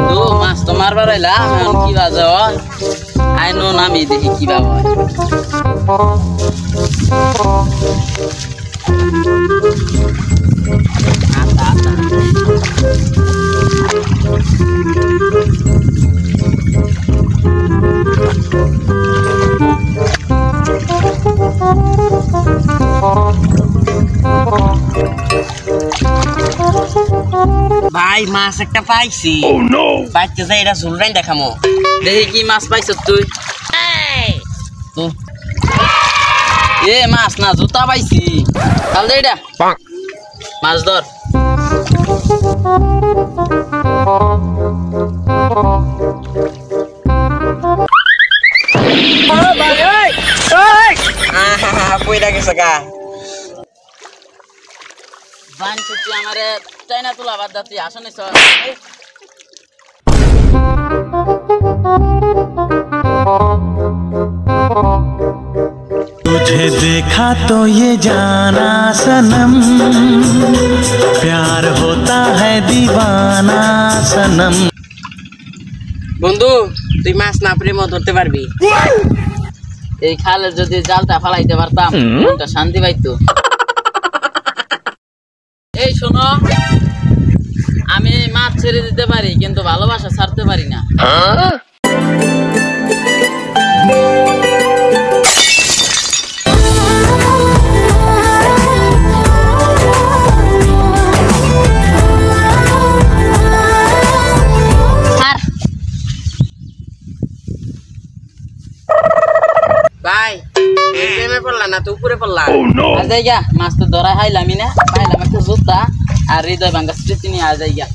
বন্ধু মাছ তো মারবার আইলাম এখন কি বাজে আই নো নামি দেখি কি বাবা ভাই মাছ একটা পাইছি পাইতে যাই এটা ঝুলরাই দেখামো দেখি কি মাছ পাইছ তুই এ মাছ না জুতা পাইছি কাল দে এটা মাছ ধর পয়লা গেছে গা বানছি তুই আমারে চাইনা তুলা বাদ দা তুই আসনে সর तुझे देखा तो ये जाना सनम प्यार होता है दीवाना सनम বন্ধু তুই মাছ না প্রেম ধরতে পারবি এই খালে যদি জালটা ফালাইতে পারতাম মনটা শান্তি পাইতো এই শোনো আমি মাছ ছেড়ে দিতে পারি কিন্তু ভালোবাসা ছাড়তে পারি না ভাই প্রেমে পড়লা না তো উপরে পড়লা আর যাইগা মাছ তো ধরা খাইলামই না পাইলাম একটা জুতা আর হৃদয় ভাঙ্গা স্মৃতি নিয়ে আর যাইগা